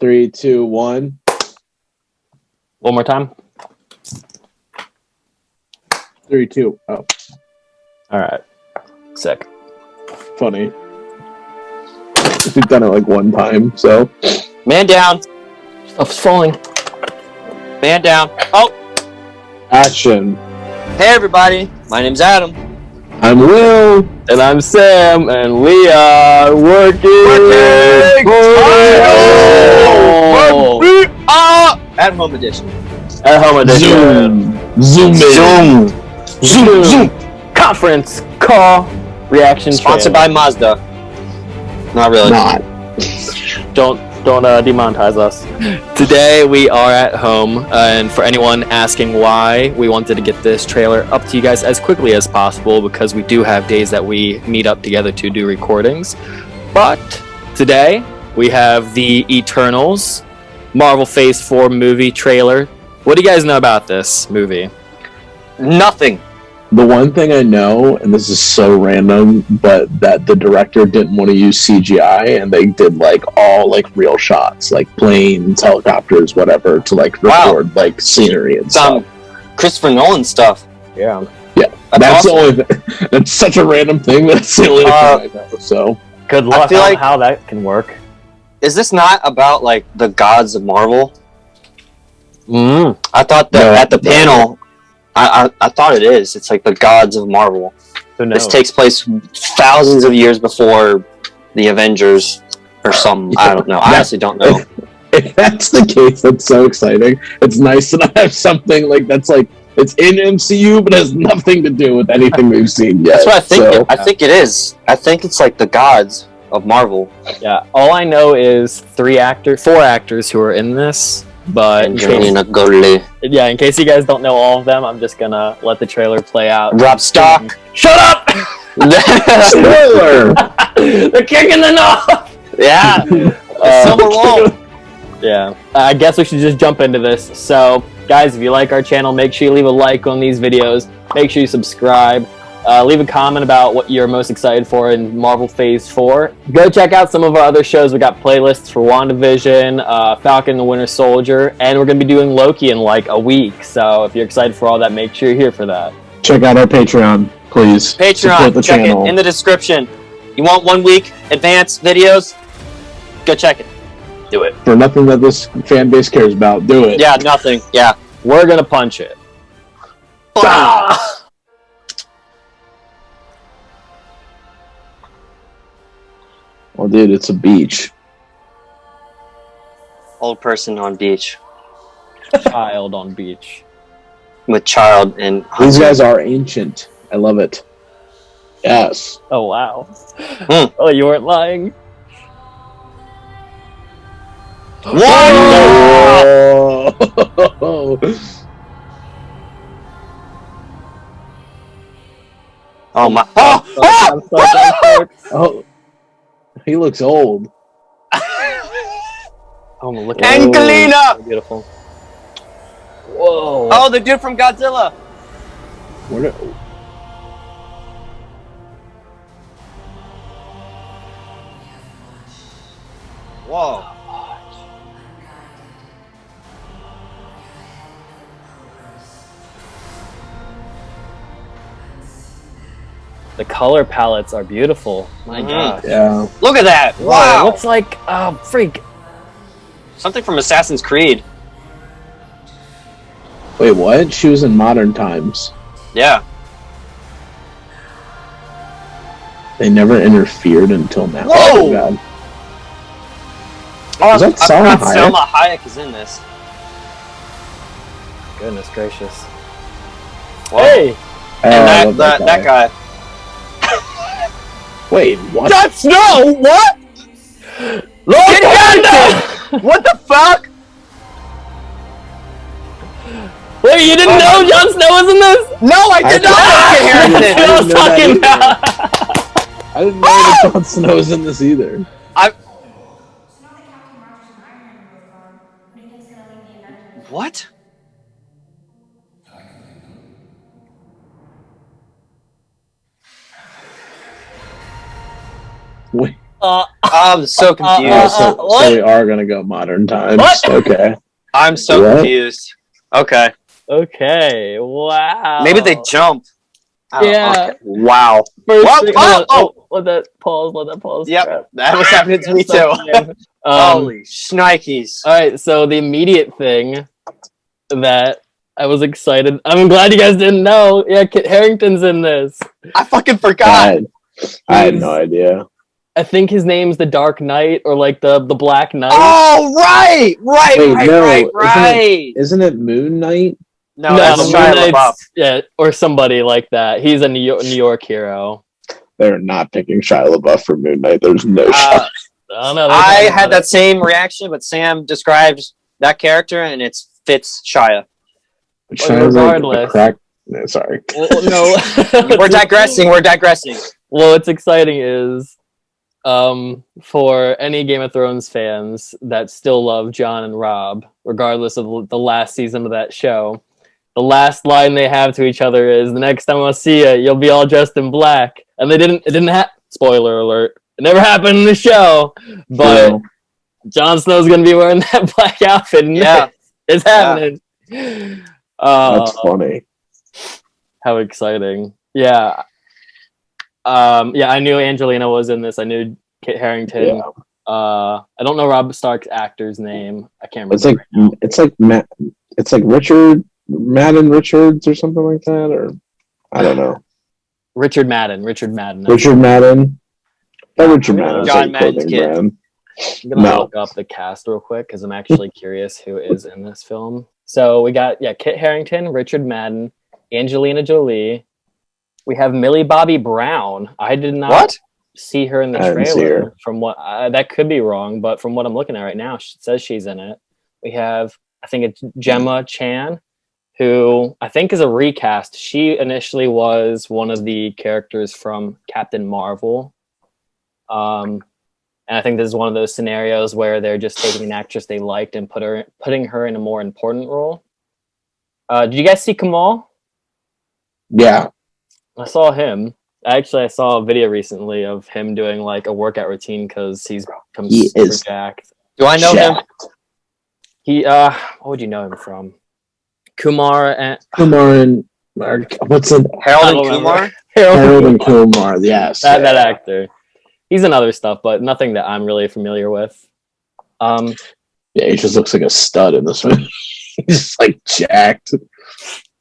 3, 2, 1. One more time. 3, 2. Oh, All right. Sick. funny. We've done it like one time, so. Man down. Stuff's falling. Man down. Oh. Action. Hey everybody. My name's Adam. I'm Will. And I'm Sam, and we are working At home edition. At home edition. Zoom. Conference call reaction. Sponsored by Mazda. Not really. Not. Don't demonetize us. Today we are at home, and for anyone asking why, we wanted to get this trailer up to you guys as quickly as possible because we do have days that we meet up together to do recordings. But today we have the Eternals Marvel Phase 4 movie trailer. What do you guys know about this movie? Nothing. The one thing I know, and this is so random, but that the director didn't want to use CGI, and they did like all like real shots, like planes, helicopters, whatever, to like record like scenery and stuff. Christopher Nolan stuff. Yeah. That's awesome. the only thing. That's such a random thing. That's the only thing I know. So Good luck feel on like- how that can work. Is this not about like the gods of Marvel? I thought that No. at the panel. I thought it is. It's like the gods of Marvel. Who This knows? takes place thousands of years before the Avengers or something. I don't know. I honestly don't know. if that's the case, that's so exciting. It's nice to not have something like that's like it's in MCU, but has nothing to do with anything we've seen yet. That's what I think. So, I think it is. I think it's like the gods of Marvel. Yeah. All I know is 4 actors who are in this. But in case you guys don't know all of them, I'm just gonna let the trailer play out. Rob Stock. Shut up! spoiler. They're kicking the knob! Yeah. Silver Wall. Yeah. I guess we should just jump into this. So, guys, if you like our channel, make sure you leave a like on these videos. Make sure you subscribe. Leave a comment about what you're most excited for in Marvel Phase 4. Go check out some of our other shows. We got playlists for WandaVision, Falcon and the Winter Soldier, and we're going to be doing Loki in like a week. So if you're excited for all that, make sure you're here for that. Check out our Patreon, please. Support Patreon. the Check channel. it in the description. You want 1 week advance videos? Go check it. Do it. For nothing that this fan base cares about, do it. Yeah, nothing. Yeah. We're going to punch it. Oh, dude, it's a beach. Old person on beach Child on beach. with child and These guys are ancient. I love it. Yes. Oh, wow. Hmm. Oh, you weren't lying. Whoa! Oh my! I'm so Oh, he looks old. Oh, look at Angelina! so beautiful. Whoa. Oh, the dude from Godzilla. What? Whoa! The color palettes are beautiful. My gosh. Yeah. Look at that! Wow. Wow! It looks like, freak. Something from Assassin's Creed. Wait, what? She was in Modern Times. Yeah. They never interfered until now. Whoa! Oh, God. Oh, Is that I Salma forgot Hayek? Salma Hayek is in this. Goodness gracious. Whoa. Hey! Oh, I And love that guy. Wait, what? Jon Snow! What? Look What the fuck? Wait, you didn't know Jon Snow was in this? No, I did not know Kit Harington. That's what I was didn't know that talking either. about. I didn't know that Jon Snow's in this either. What? Wait. I'm so confused. So we are gonna go modern times. What? Okay. I'm so What? confused. Okay. Okay. Wow. Maybe they jump. Yeah. Okay. Wow. First What? thing, Oh! let that pause. Yep. Crap. That was happening to me too. Holy shnikes. All right. So the immediate thing that I was excited. I'm glad you guys didn't know. Yeah, Kit Harington's in this. I fucking forgot. I had no idea. I think his name's the Dark Knight or like the Black Knight. Oh, right. Wait, no, Right. Isn't it Moon Knight? No, that's Moon Shia Knight's- LaBeouf. Yeah, or somebody like that. He's a New York hero. They're not picking Shia LaBeouf for Moon Knight. There's no shot. I don't know. I had that same reaction, but Sam described that character and it fits Shia. Shia's like regardless. a crack. No, sorry. Well, no. We're digressing. Well, what's exciting is for any Game of Thrones fans that still love Jon and Rob, regardless of the last season of that show, the last line they have to each other is, "The next time I'll see you, you'll be all dressed in black." And it didn't spoiler alert, it never happened in the show, but No. Jon Snow's gonna be wearing that black outfit, and Yeah. it's happening. That's funny. How exciting. Yeah. I knew Angelina was in this. I knew Kit Harington. Yeah. I don't know Rob Stark's actor's name. I can't remember. It's like Richard Madden Richards or something like that, or I don't know. Richard Madden. Richard Madden. Richard Madden's John like Madden's clothing kid. brand. I'm gonna No. look up the cast real quick because I'm actually curious who is in this film. So we got Kit Harington, Richard Madden, Angelina Jolie. We have Millie Bobby Brown. I did not see her in the I didn't see trailer. her. From what that could be wrong, but from what I'm looking at right now, it says she's in it. We have, I think it's Gemma Chan, who I think is a recast. She initially was one of the characters from Captain Marvel. And I think this is one of those scenarios where they're just taking an actress they liked and putting her in a more important role. Did you guys see Kamal? Yeah. I saw him. I saw a video recently of him doing like a workout routine because he's become He super is jacked. Do I know him? He what would you know him from? Kumar and What's it? Harold I and don't remember. Kumar? Harold and Kumar. Yes. that actor. He's in other stuff, but nothing that I'm really familiar with. Yeah, he just looks like a stud in this one. He's just like jacked.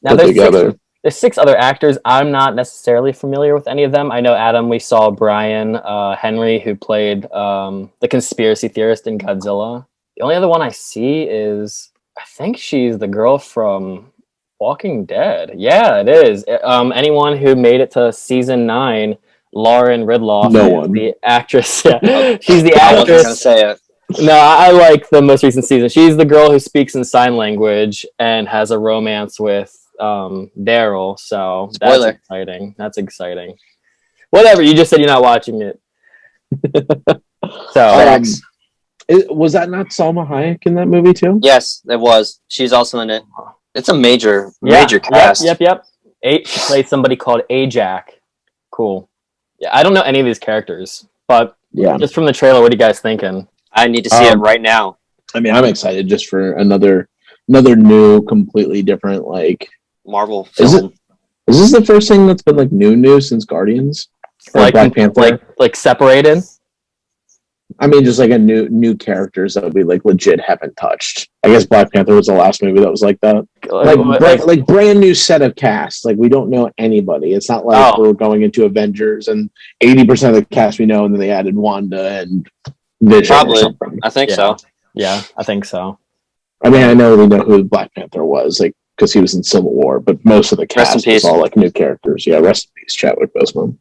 Now Put together. there's 6 other actors. I'm not necessarily familiar with any of them. I know Adam. We saw Brian Henry, who played the conspiracy theorist in Godzilla. The only other one I see is, I think she's the girl from Walking Dead. Yeah, it is. Anyone who made it to season 9, Lauren Ridloff, No one. the actress. Yeah, she's the I wasn't actress. gonna say it. No, I like the most recent season. She's the girl who speaks in sign language and has a romance with Daryl. So that's Spoiler. exciting. That's exciting. Whatever. You just said you're not watching it. So Was that not Salma Hayek in that movie too? Yes, it was. She's also in it. It's a major yeah, cast. Yep. She played somebody called Ajak. Cool. Yeah, I don't know any of these characters, but Yeah. just from the trailer, what are you guys thinking? I need to see it right now. I mean, I'm excited just for another new, completely different like. Marvel Is film. Is this the first thing that's been like new since Guardians? Or Like Black Panther? like separated? I mean, just like a new characters that we like legit haven't touched. I guess Black Panther was the last movie that was like that. Like brand new set of cast. Like we don't know anybody. It's not like we're going into Avengers and 80% of the cast we know, and then they added Wanda and Vision. Probably. Or something. I think so. Yeah, I think so. I mean, I know we know who Black Panther was, like because he was in Civil War, but most of the Rest in cast was peace. all like new characters. Yeah, rest in peace, Chadwick Boseman.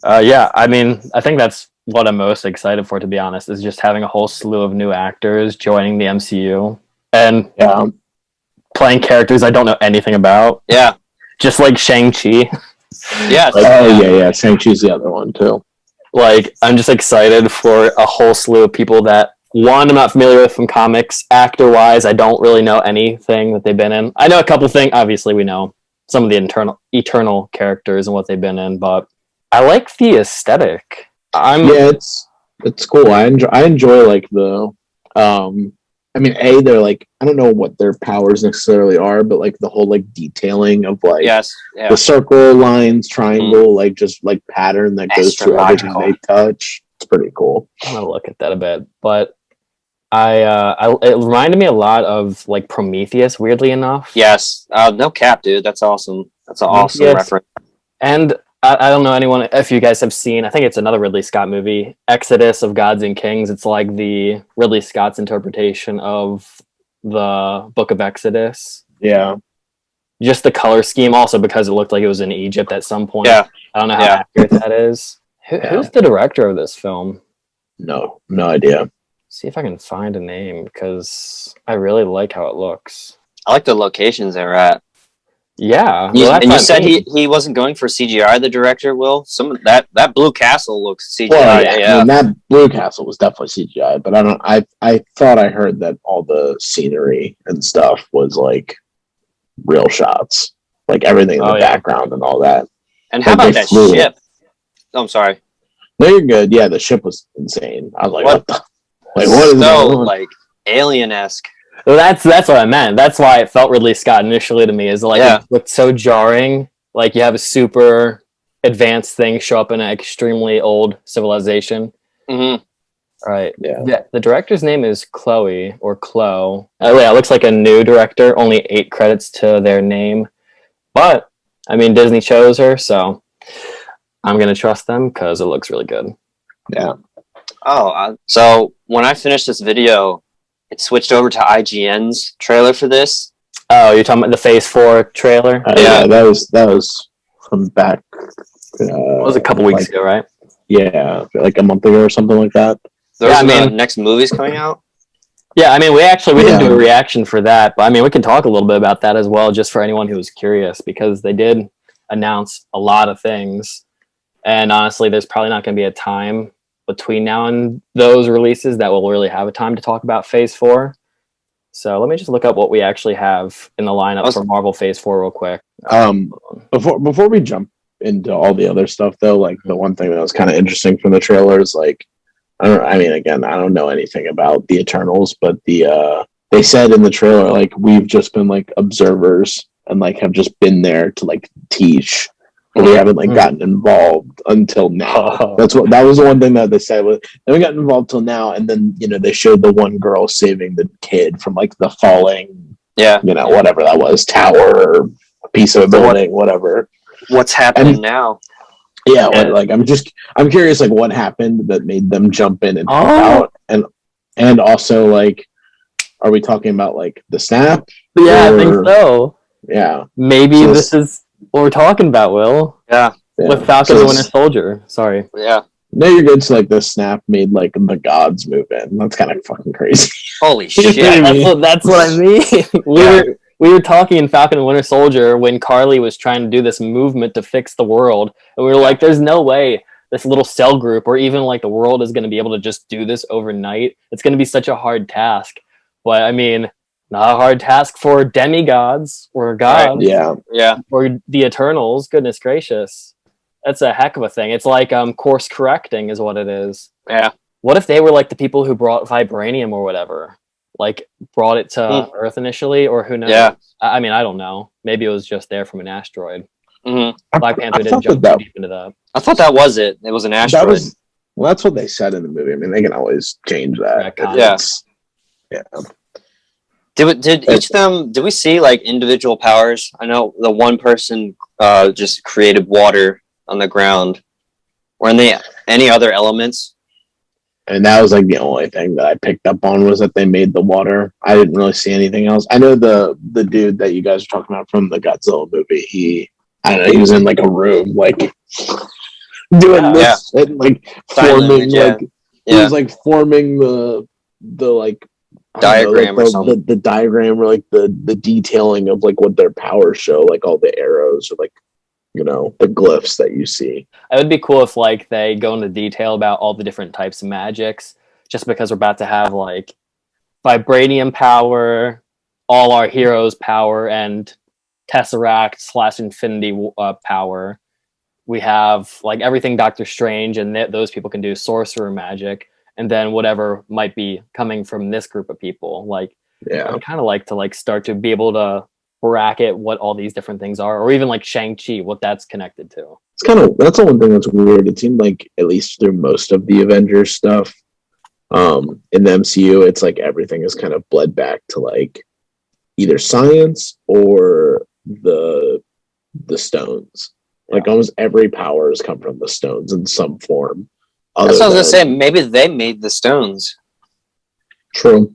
Yeah, I mean, I think that's what I'm most excited for, to be honest, is just having a whole slew of new actors joining the MCU and playing characters I don't know anything about. Yeah. Just like Shang-Chi. Yes. Yeah. Shang-Chi's the other one too. Like, I'm just excited for a whole slew of people that, one, I'm not familiar with from comics. Actor-wise, I don't really know anything that they've been in. I know a couple things. Obviously, we know some of the eternal characters and what they've been in, but I like the aesthetic. it's cool. I enjoy like the I mean, they're like, I don't know what their powers necessarily are, but like the whole like detailing of like Yes, yeah. the circle, lines, triangle, like just like pattern that goes through everything Astrological. they touch. It's pretty cool. I'm gonna look at that a bit, but it reminded me a lot of like Prometheus, weirdly enough. Yes, no cap, dude. That's awesome. That's an awesome Prometheus. reference. And I don't know anyone if you guys have seen. I think it's another Ridley Scott movie, Exodus of Gods and Kings. It's like the Ridley Scott's interpretation of the Book of Exodus. Yeah. Just the color scheme, also because it looked like it was in Egypt at some point. Yeah. I don't know how accurate that is. Who's the director of this film? No idea. See if I can find a name because I really like how it looks. I like the locations they're at. Yeah, And you said he wasn't going for CGI. The director, Will. Some of that Blue Castle looks CGI. Well, yeah. I mean, that Blue Castle was definitely CGI, but I thought I heard that all the scenery and stuff was like real shots, like everything in the background and all that. And how about that ship? Oh, I'm sorry. No, you're good. Yeah, the ship was insane. I was like, what the? Like, what is so going on? like alien-esque? Well, that's what I meant. That's why it felt Ridley Scott initially to me. Is like it looked so jarring. Like you have a super advanced thing show up in an extremely old civilization. Mm-hmm. All right. Yeah. The director's name is Chloe or Chloe. Oh yeah, it looks like a new director. Only 8 credits to their name, but I mean Disney chose her, so I'm gonna trust them because it looks really good. Yeah. Oh, so when I finished this video, it switched over to IGN's trailer for this. Oh, you're talking about the Phase 4 trailer? Yeah, that was from back. It was a couple weeks ago, right? Yeah, like a month ago or something like that. There's next movie's coming out. Yeah, I mean, we didn't do a reaction for that, but I mean, we can talk a little bit about that as well, just for anyone who was curious, because they did announce a lot of things, and honestly, there's probably not going to be a time between now and those releases that we'll really have a time to talk about Phase 4. So let me just look up what we actually have in the lineup for Marvel Phase 4 real quick. Before we jump into all the other stuff, though, like the one thing that was kind of interesting from the trailer is like, I don't know anything about the Eternals, but they said in the trailer, like, we've just been like observers and like have just been there to like teach. But we haven't like gotten involved until now. That was the one thing that they said. Then we got involved till now, and then they showed the one girl saving the kid from like the falling, whatever that was, tower or a piece of a building, whatever. What's happening now? Yeah, like I'm curious, like what happened that made them jump in and help out, and also like, are we talking about like the snap? Yeah, I think so. Yeah, maybe this is what we're talking about, Will. Yeah. With Falcon and Winter Soldier. Sorry. Yeah. No, you're good. So like the snap made like the gods move in. That's kind of fucking crazy. Holy shit. That's what I mean. We were talking in Falcon and Winter Soldier when Carly was trying to do this movement to fix the world. And we were like, there's no way this little cell group or even like the world is going to be able to just do this overnight. It's going to be such a hard task. But I mean, not a hard task for demigods or gods. Right. Yeah. Or the Eternals. Goodness gracious. That's a heck of a thing. It's like course correcting is what it is. Yeah. What if they were like the people who brought vibranium or whatever? Like brought it to Earth initially, or who knows? Yeah. I mean, I don't know. Maybe it was just there from an asteroid. Mm-hmm. Black Panther didn't jump too deep into that. I thought that was it. It was an asteroid. That's what they said in the movie. I mean, they can always change that. Yeah. Did each of them? Did we see like individual powers? I know the one person just created water on the ground. Were they any other elements? And that was like the only thing that I picked up on was that they made the water. I didn't really see anything else. I know the dude that you guys are talking about from the Godzilla movie. He was in like a room, like doing this and like forming, he was like forming the like diagram or something. The diagram or like the detailing of like what their powers show, like all the arrows or like the glyphs that you see. It would be cool if like they go into detail about all the different types of magics, just because we're about to have like vibranium power, all our heroes power, and Tesseract / Infinity power. We have like everything Doctor Strange and those people can do sorcerer magic. and then whatever might be coming from this group of people. Like, Yeah. I would kind of like to like start to be able to bracket what all these different things are, or even like Shang-Chi, what that's connected to. It's kind of, that's the one thing that's weird. It seemed like, at least through most of the Avengers stuff, in the MCU, it's like everything is kind of bled back to like either science or the stones. Like almost every power has come from the stones in some form. That's what I was gonna say. Maybe they made the stones. True.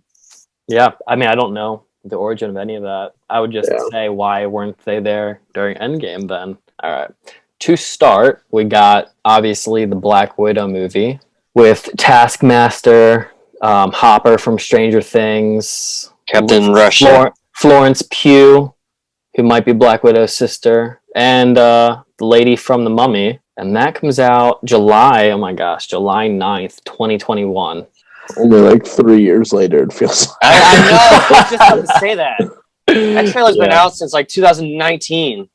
Yeah, I mean, I don't know the origin of any of that. I would just say, why weren't they there during Endgame then? All right. To start, we got obviously the Black Widow movie with Taskmaster, Hopper from Stranger Things, Captain Russia, Florence Pugh, who might be Black Widow's sister, and the lady from The Mummy. And that comes out July 9th, 2021. Only like 3 years later, it feels like. I know. I was just about to say that. That trailer's been out since like 2019.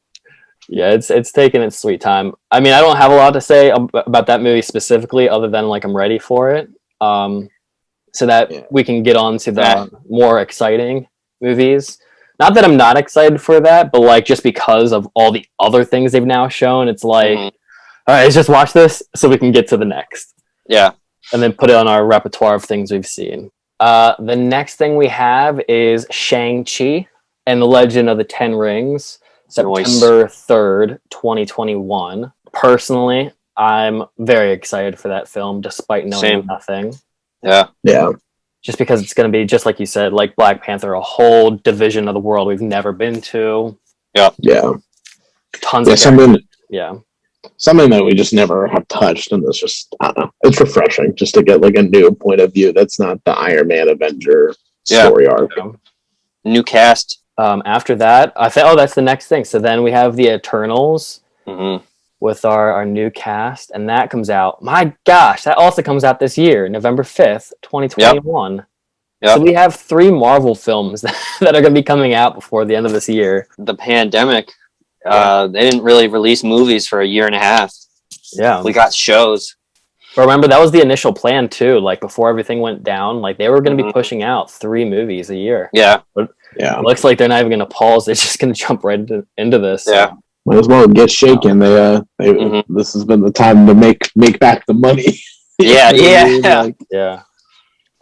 Yeah, it's taken its sweet time. I mean, I don't have a lot to say about that movie specifically, other than like I'm ready for it. So that we can get on to the more exciting movies. Not that I'm not excited for that, but like just because of all the other things they've now shown, it's like, all right, let's just watch this so we can get to the next. Yeah. And then put it on our repertoire of things we've seen. The next thing we have is Shang-Chi and the Legend of the Ten Rings, September 3rd, 2021. Personally, I'm very excited for that film, despite knowing nothing. Yeah. Yeah. Just because it's going to be, just like you said, like Black Panther, a whole division of the world we've never been to. Yeah. Yeah. Tons of something that we just never have touched, and it's just, I don't know, it's refreshing just to get like a new point of view that's not the Iron Man Avenger story arc. New cast. After that, I thought, that's the next thing. So then we have the Eternals with our new cast, and that comes out. My gosh, that also comes out this year, November 5th, 2021. So we have 3 Marvel films that are going to be coming out before the end of this year. The pandemic. They didn't really release movies for a year and a half. Yeah. We got shows. But remember, that was the initial plan too. Like before everything went down, like they were going to be pushing out 3 movies a year. Yeah. But it looks like they're not even going to pause. They're just going to jump right into this. Yeah. Might as well get shaken. This has been the time to make back the money. Yeah.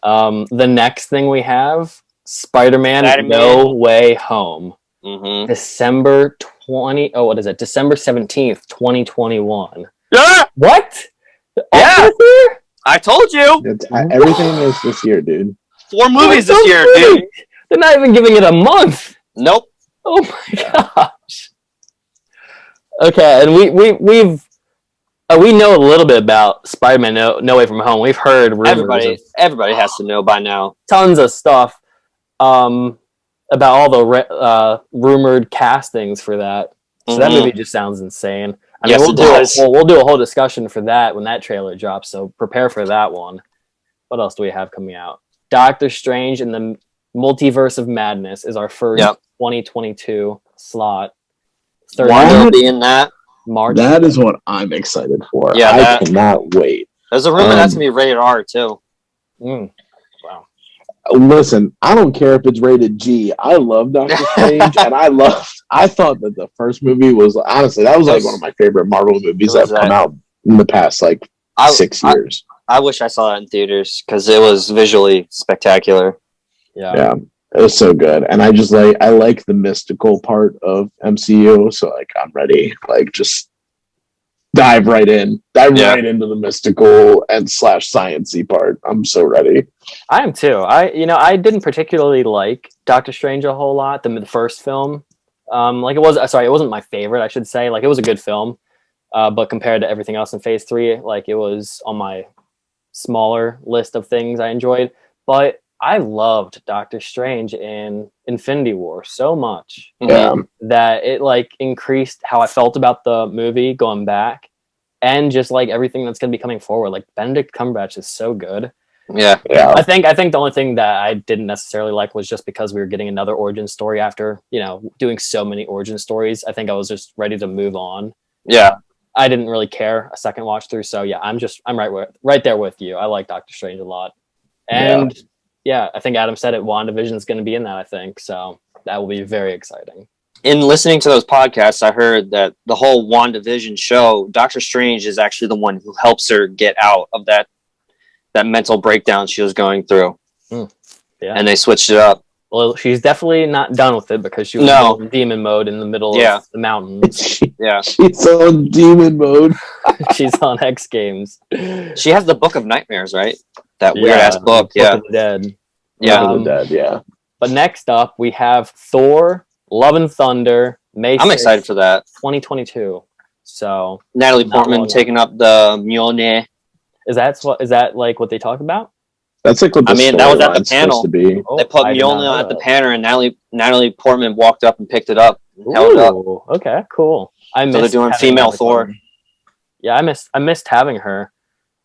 The next thing we have, Spider-Man No Way Home. December 17th, 2021. Yeah. What? Yeah. I told you. Everything is this year, dude. 4 movies this year, dude. They're not even giving it a month. Nope. Oh my gosh. Okay, and we know a little bit about Spider-Man No Way From Home. We've heard rumors. Everybody has to know by now. Tons of stuff about all the rumored castings for that. So that movie just sounds insane. I mean, we'll do a whole discussion for that when that trailer drops, so prepare for that one. What else do we have coming out? Doctor Strange and the Multiverse of Madness is our first 2022 slot. Wanda will be in that. March. That is what I'm excited for. Yeah, I cannot wait. There's a rumor that's going to be rated R, too. Wow. Listen, I don't care if it's rated G. I love Doctor Strange, and I thought that the first movie was, honestly, that was like one of my favorite Marvel movies that have come out in the past, 6 years. I wish I saw that in theaters, because it was visually spectacular. Yeah. It was so good. And I like the mystical part of MCU, so I'm ready. Just dive right into the mystical and /sciencey part. I'm so ready. I am too. I didn't particularly like Doctor Strange a whole lot, the first film. It wasn't my favorite, I should say. It was a good film. But compared to everything else in Phase 3, it was on my smaller list of things I enjoyed. But I loved Doctor Strange in Infinity War so much that it increased how I felt about the movie going back, and just everything that's going to be coming forward. Benedict Cumberbatch is so good. Yeah. I think the only thing that I didn't necessarily like was just because we were getting another origin story after doing so many origin stories. I think I was just ready to move on. Yeah. I didn't really care a second watch through. So yeah, I'm right there with you. I like Doctor Strange a lot, and yeah, I think Adam said it. WandaVision is going to be in that. I think so. That will be very exciting. In listening to those podcasts, I heard that the whole WandaVision show, Doctor Strange is actually the one who helps her get out of that mental breakdown she was going through. Yeah. And they switched it up. Well, she's definitely not done with it because she was in demon mode in the middle of the mountains. She's on demon mode. She's on X Games. She has the Book of Nightmares, right? That weird ass book. Book of the Dead. Yeah. Book of the Dead, yeah. But next up, we have Thor, Love and Thunder, May 6th, I'm excited for that. 2022. So Natalie Portman taking up the Mjolnir. Is that like what they talk about? That's like what the that was at the panel. To be. They put Mjolnir at the panel, and Natalie Portman walked up and picked it up and held it up. Okay, cool. So they're doing female Thor. Yeah, I missed having her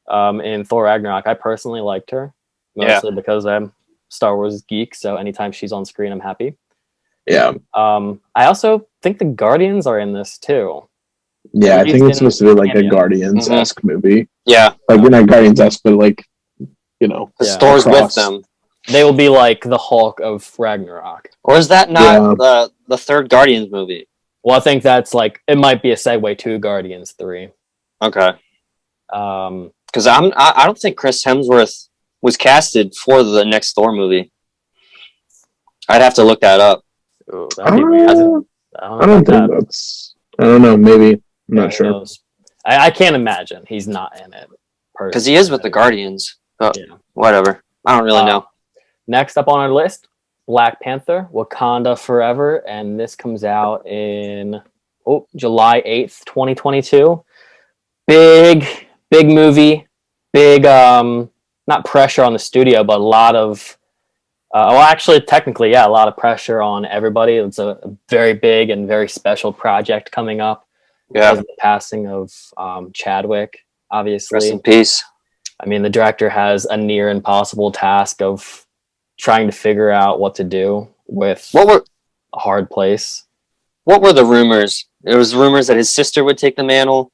in Thor Ragnarok. I personally liked her mostly because I'm Star Wars geek. So anytime she's on screen, I'm happy. Yeah. I also think the Guardians are in this too. Yeah, I think it's supposed to be like a Guardians-esque movie. Yeah. Like, not Guardians-esque, but like, Thor's with them. They will be like the Hulk of Ragnarok. Or is that not the third Guardians movie? Well, I think that's like, it might be a segue to Guardians 3. Okay. Because I don't think Chris Hemsworth was casted for the next Thor movie. I'd have to look that up. Ooh, that'd be weird. I don't think that's... I don't know, maybe. I'm not sure. I can't imagine he's not in it. Because he is with the Guardians. Whatever. I don't really know. Next up on our list, Black Panther, Wakanda Forever. And this comes out in July 8th, 2022. Big movie. Big, not pressure on the studio, but a lot of... technically, a lot of pressure on everybody. It's a very big and very special project coming up. Because of the passing of Chadwick, obviously. Rest in peace. I mean, the director has a near impossible task of trying to figure out what to do with a hard place. What were the rumors? There was rumors that his sister would take the mantle.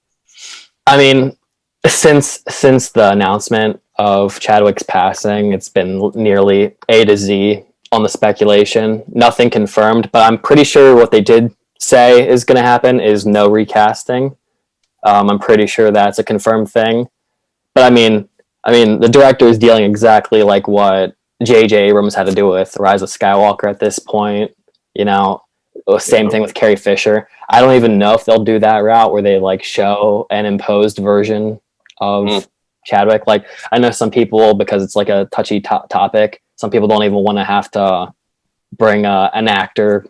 I mean, since the announcement of Chadwick's passing, it's been nearly A to Z on the speculation. Nothing confirmed, but I'm pretty sure what they did say is going to happen is no recasting. I'm pretty sure that's a confirmed thing. But I mean, the director is dealing exactly like what J.J. Abrams had to do with Rise of Skywalker at this point. Same thing with Carrie Fisher. I don't even know if they'll do that route where they like show an imposed version of Chadwick. Like, I know some people, because it's like a touchy topic, some people don't even want to have to bring an actor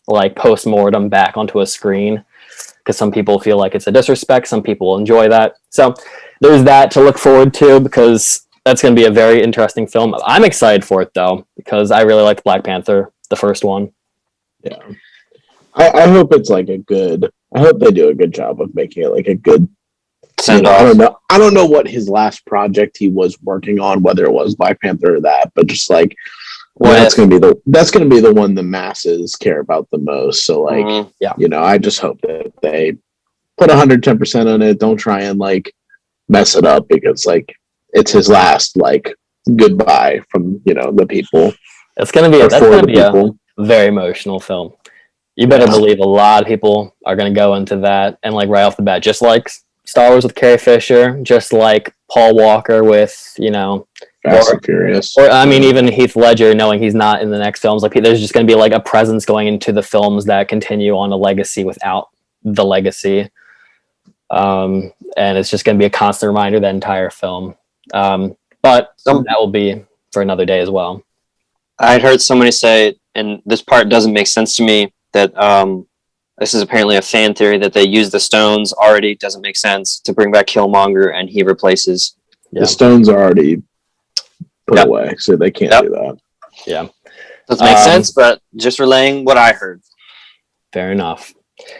like post-mortem back onto a screen, because some people feel like it's a disrespect. Some people enjoy that. So there's that to look forward to, because that's going to be a very interesting film. I'm excited for it though, because I really liked Black Panther, the first one. Yeah. I hope it's like I hope they do a good job of making it like a good send off. I don't know what his last project he was working on, whether it was Black Panther or that, but just like, that's gonna be the one the masses care about the most. So like, I just hope that they put 110% on it. Don't try and like mess it up, because like it's his last like goodbye from the people. That's gonna be a very emotional film. You better believe a lot of people are gonna go into that, and like right off the bat, just like Star Wars with Carrie Fisher, just like Paul Walker with Fast and Furious. Or I mean, even Heath Ledger, knowing he's not in the next films, like there's just going to be like a presence going into the films that continue on a legacy without the legacy, and it's just going to be a constant reminder that entire film. But that will be for another day as well. I'd heard somebody say, and this part doesn't make sense to me, that this is apparently a fan theory, that they use the stones already. Doesn't make sense to bring back Killmonger and he replaces. The stones are already put away, so they can't do that. Yeah. Doesn't make sense, but just relaying what I heard. Fair enough.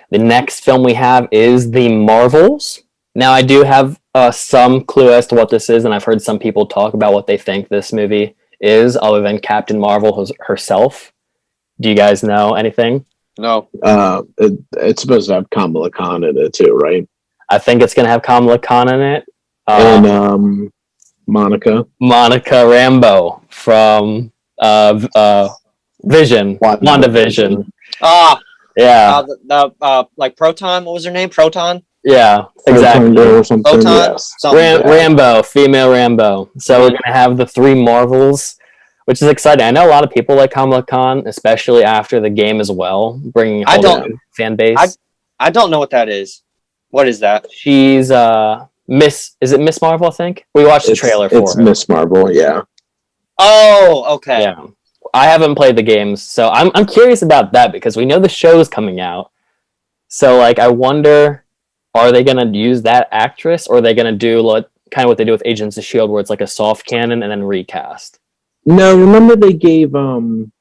The next film we have is The Marvels. Now, I do have some clue as to what this is, and I've heard some people talk about what they think this movie is, other than Captain Marvel herself. Do you guys know anything? No. It's supposed to have Kamala Khan in it too, right? I think it's gonna have Kamala Khan in it. And Monica Rambeau from Vision, WandaVision. Yeah. Like Proton. What was her name? Proton. Yeah, exactly. Or something. Proton. Yes. Rambeau, female Rambeau. So we're gonna have the three Marvels, which is exciting. I know a lot of people like Kamala Khan, especially after the game as well, bringing a whole new fan base. I don't know what that is. What is that? She's Miss. Is it Miss Marvel? I think we watched the trailer for. It's Miss Marvel. Yeah. Oh, okay. Yeah. I haven't played the games, so I'm curious about that because we know the show's coming out. So like, I wonder, are they gonna use that actress, or are they gonna do like kind of what they do with Agents of S.H.I.E.L.D., where it's like a soft canon and then recast? No, remember they gave in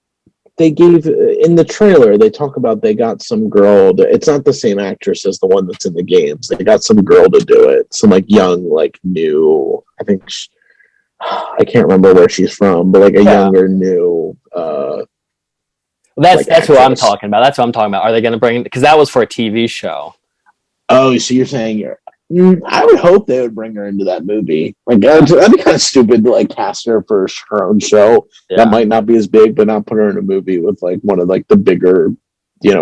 the trailer they talk about they got some girl it's not the same actress as the one that's in the games. They got some girl to do it, some like young, like new, I think I can't remember where she's from, but like a younger new that's who I'm talking about. That's what I'm talking about. Are they going to bring, because that was for a TV show. Oh, so you're saying I would hope they would bring her into that movie. Like that'd be kind of stupid to like cast her for her own show that might not be as big, but not put her in a movie with like one of like the bigger,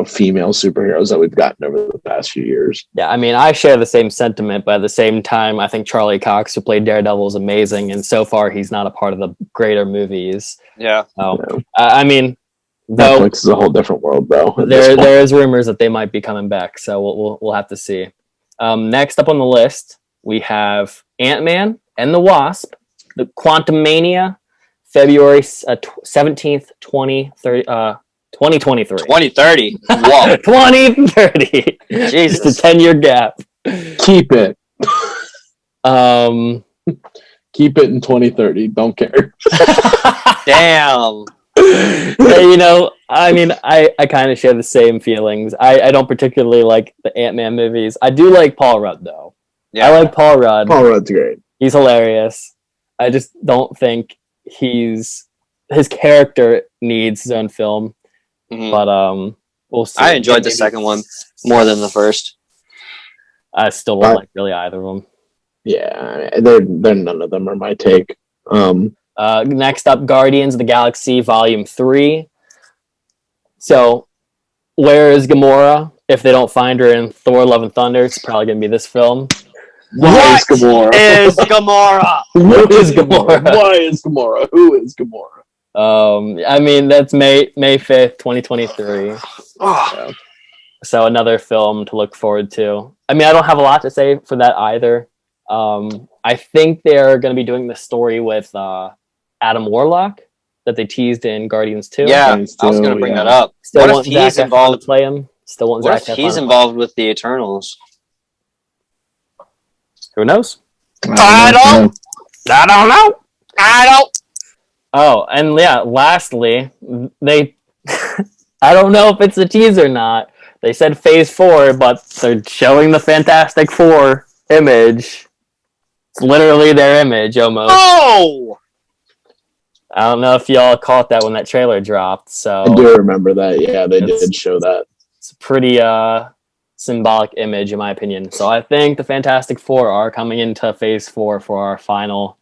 female superheroes that we've gotten over the past few years. Yeah, I mean, I share the same sentiment, but at the same time, I think Charlie Cox, who played Daredevil, is amazing, and so far he's not a part of the greater movies. Yeah. So, I mean, though Netflix is a whole different world, though. There is rumors that they might be coming back, so we'll have to see. Next up on the list, we have AntMan and the Wasp, the Quantumania, February 17th, 2023. 2030. Whoa. 2030. Jesus. Just a 10-year gap. Keep it. Keep it in 2030. Don't care. Damn. I mean, I kind of share the same feelings. I don't particularly like the Ant-Man movies. I do like Paul Rudd, though. Yeah. I like Paul Rudd. Paul Rudd's great. He's hilarious. I just don't think his character needs his own film. Mm-hmm. But we'll see. I enjoyed the second one more than the first. I still don't like really either of them. Yeah, they're none of them are my take. Next up, Guardians of the Galaxy Volume 3. So, where is Gamora? If they don't find her in Thor: Love and Thunder, it's probably going to be this film. Why is Gamora? Is Gamora? Who is Gamora? Why is Gamora? Who is Gamora? I mean, that's May 5th, 2023. So another film to look forward to. I mean, I don't have a lot to say for that either. I think they're going to be doing the story with Adam Warlock that they teased in Guardians 2. Yeah, I was going to bring that up. Still want Zac Efron to play him. Still want Zac Efron. What if he's involved with the Eternals? Who knows? I don't know. Oh, and yeah, lastly, they I don't know if it's a teaser or not. They said Phase 4, but they're showing the Fantastic Four image. It's literally their image, almost. Oh! I don't know if y'all caught that when that trailer dropped. So I do remember that. Yeah, they did show that. It's a pretty symbolic image, in my opinion. So I think the Fantastic Four are coming into Phase 4 for our final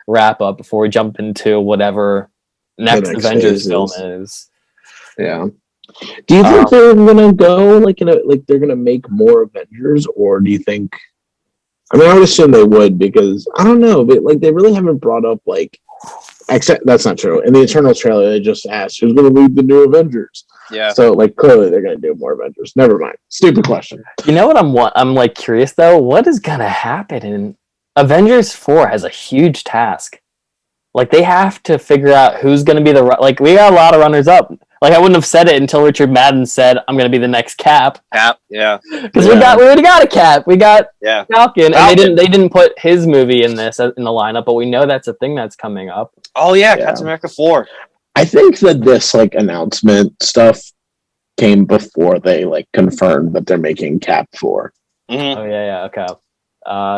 wrap-up before we jump into whatever next Avengers film is. Yeah. Do you think they're gonna go like they're gonna make more Avengers, or do you think? I mean, I would assume they would, because I don't know, but like they really haven't brought up except that's not true. In the Eternals trailer, they just asked who's gonna lead the new Avengers. Yeah. So clearly they're gonna do more Avengers. Never mind. Stupid question. You know what I'm curious though. What is gonna happen in Avengers 4? Has a huge task. They have to figure out who's gonna be we got a lot of runners up. I wouldn't have said it until Richard Madden said, "I'm going to be the next Cap." Cap, yeah. Because we already got a Cap. We got Falcon, and they didn't put his movie in the lineup, but we know that's a thing that's coming up. Oh yeah, Captain America 4. I think that this announcement stuff came before they confirmed that they're making Cap 4. Mm-hmm. Oh yeah, okay.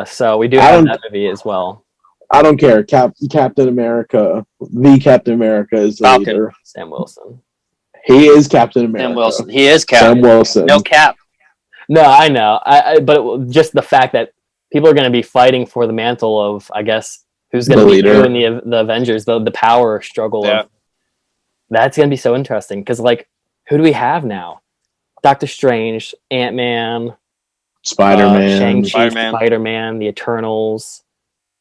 So we do have that movie as well. I don't care. Captain America, the Captain America is the leader. Sam Wilson. He is Captain America. Sam Wilson. He is Cap. Sam Wilson. No Cap. No, I know. But just the fact that people are going to be fighting for the mantle of, I guess, who's going to be leader. who in the Avengers, the power struggle. Yeah. Of, that's going to be so interesting because, like, who do we have now? Doctor Strange, AntMan, Spider-Man. Shang-Chi, Spider-Man, the Eternals,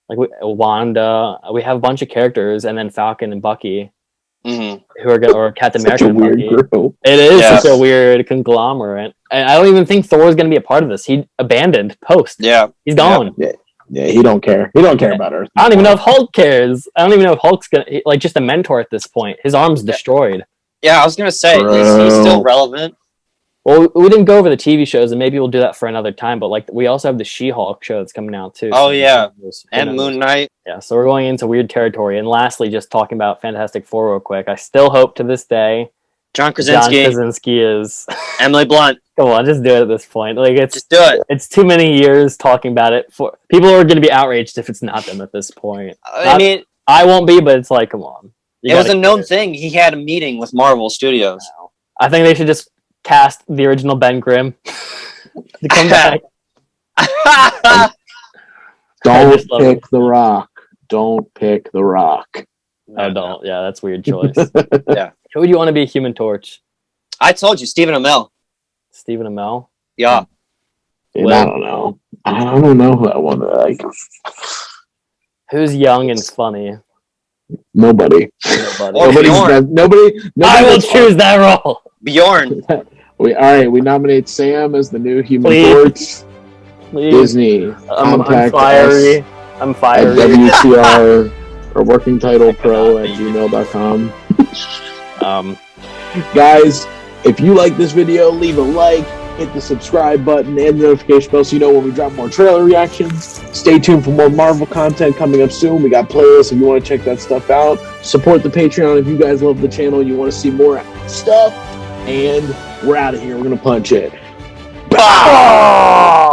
like Wanda. We have a bunch of characters, and then Falcon and Bucky, who are going, or Captain Such America a and weird Bucky. group. It is Yes. such a weird conglomerate. And I don't even think Thor is going to be a part of this. He abandoned post. Yeah. He's gone. Yeah, he don't care. He don't care about Earth. I don't even know if Hulk cares. I don't even know if Hulk's gonna like just a mentor at this point. His arm's destroyed. Yeah, I was gonna say, is he still relevant? Well, we didn't go over the TV shows, and maybe we'll do that for another time. But like, we also have the She-Hulk show that's coming out too. Oh so yeah, and Moon Knight. Yeah, so we're going into weird territory. And lastly, just talking about Fantastic Four real quick. I still hope to this day John Krasinski is Emily Blunt. Come on, just do it at this point. Like just do it. It's too many years talking about it. For people are going to be outraged if it's not them at this point. I mean, I won't be, but it's like, come on. It was a known thing. He had a meeting with Marvel Studios. I think they should just cast the original Ben Grimm to come back. Don't pick The Rock. Don't pick The Rock. Oh, don't. Yeah, that's a weird choice. Yeah. Who would you want to be Human Torch? I told you, Stephen Amell. Stephen Amell? Yeah. Dude, I don't know. I don't know who I want to like. Who's young and funny? Nobody. Nobody. Nobody. I will choose that role. Bjorn. All right. We nominate Sam as the new Human Please. Torch. Disney. I'm fiery. Us I'm fiery. at WTR or working title pro at gmail.com. Guys, if you like this video, leave a like, hit the subscribe button and the notification bell so you know when we drop more trailer reactions. Stay tuned for more Marvel content coming up soon. We got playlists if you want to check that stuff out. Support the Patreon if you guys love the channel and you want to see more stuff. And we're out of here. We're going to punch it. Bah!